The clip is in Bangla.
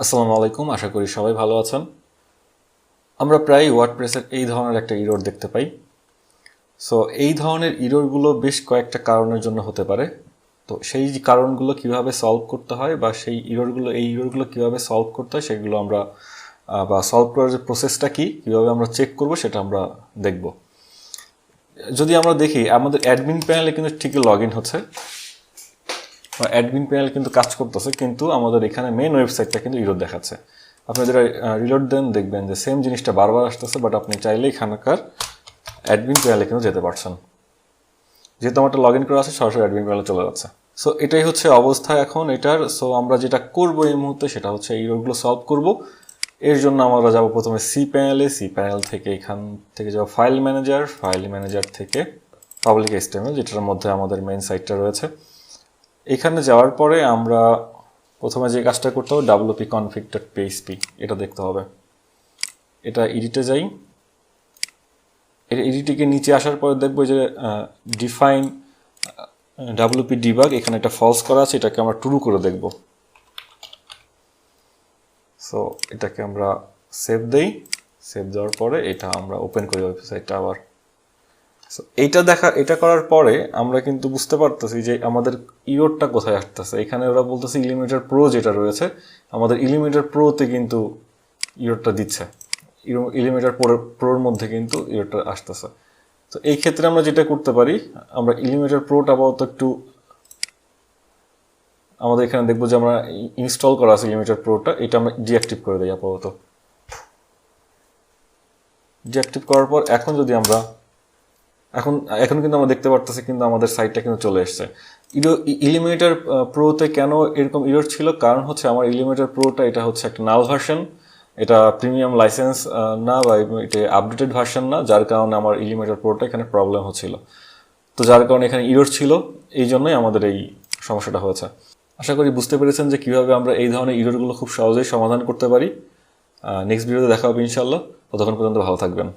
আসসালামু আলাইকুম, আশা করি সবাই ভালো আছেন। আমরা প্রায় ওয়ার্ডপ্রেসের এই ধরনের একটা ইরর দেখতে পাই। সো এই ধরনের ইররগুলো বেশ কয়েকটা কারণের জন্য হতে পারে। তো সেই কারণগুলো কিভাবে সলভ করতে হয় বা এই ইররগুলো কিভাবে সলভ করতে হয় সেগুলো আমরা বা সলভ করার যে প্রসেসটা কীভাবে আমরা চেক করব সেটা আমরা দেখব। যদি আমরা দেখি আমাদের অ্যাডমিন প্যানেলে কিন্তু ঠিকই লগ ইন হচ্ছে, অ্যাডমিন প্যানেল কিন্তু কাজ করতেছে, কিন্তু আমাদের এখানে মেন ওয়েবসাইটটা কিন্তু ইরর দেখাচ্ছে। আপনি যেটা রিলোড দেন দেখবেন যে সেম জিনিসটা বারবার আসতেছে, বাট আপনি চাইলে এখানকার অ্যাডমিন প্যানেলে কিন্তু যেতে পারছেন। যেহেতু আমারটা লগ ইন করা আছে সরাসরি অ্যাডমিন প্যানেলে চলে যাচ্ছে। সো এটাই হচ্ছে অবস্থা এখন এটার। সো আমরা যেটা করব এই মুহূর্তে সেটা হচ্ছে এই ইররগুলো সলভ করব। এর জন্য আমরা যাব প্রথমে সি প্যানেল থেকে এখান থেকে যাব ফাইল ম্যানেজার থেকে পাবলিক HTML, যেটার মধ্যে আমাদের মেইন সাইটটা রয়েছে। এখানে যাওয়ার পরে আমরা প্রথমে যে কাজটা করতে হবে wp-config.php এটা দেখতে হবে। এটা এডিটে যাই, এটা এডিটিকে নিচে আসার পরে দেখবো যে ডিফাইন wp debug, এখানে একটা ফলস করা আছে, এটাকে আমরা ট্রু করে দেখব। সো এটাকে আমরা সেভ দেওয়ার পরে এটা আমরা ওপেন করি ওয়েবসাইটটা আবার। সো এটা করার পরে আমরা কিন্তু বুঝতে পারতেছি যে আমাদের ইররটা কোথায় আসতেছে। এখানে ওরা বলতেছে ইলিমিনেটর প্রো যেটা রয়েছে, আমাদের ইলিমিনেটর প্রোতে কিন্তু ইররটা দিচ্ছে, ইলিমিনেটর প্রোর মধ্যে কিন্তু ইররটা আসতেছে। তো এই ক্ষেত্রে আমরা যেটা করতে পারি, আমরা ইলিমিনেটর প্রোটা আপাতত একটু আমাদের এখানে দেখবো যে আমরা ইনস্টল করা আছে ইলিমিনেটর প্রোটা, এটা আমরা ডিঅ্যাক্টিভ করে দিই আপাতত। ডিঅ্যাক্টিভ করার পর এখন যদি আমরা এখন কিন্তু আমরা দেখতে পারতেছি কিন্তু আমাদের সাইটটা কিন্তু চলে এসছে। ইলিমিনেটর প্রোতে কেন এরকম ইরর ছিল, কারণ হচ্ছে আমার ইলিমিনেটর প্রোটা এটা হচ্ছে একটা নাল ভার্সন, এটা প্রিমিয়াম লাইসেন্স না বা এটা আপডেটেড ভার্সন না, যার কারণে আমার ইলিমিনেটর প্রোটা এখানে প্রবলেম হচ্ছিল। তো যার কারণে এখানে ইরর ছিল, এই জন্যই আমাদের এই সমস্যাটা হয়েছে। আশা করি বুঝতে পেরেছেন যে কীভাবে আমরা এই ধরনের ইররগুলো খুব সহজেই সমাধান করতে পারি। নেক্সট ভিডিওতে দেখা হবে ইনশাল্লাহ। ততক্ষণ পর্যন্ত ভালো থাকবেন।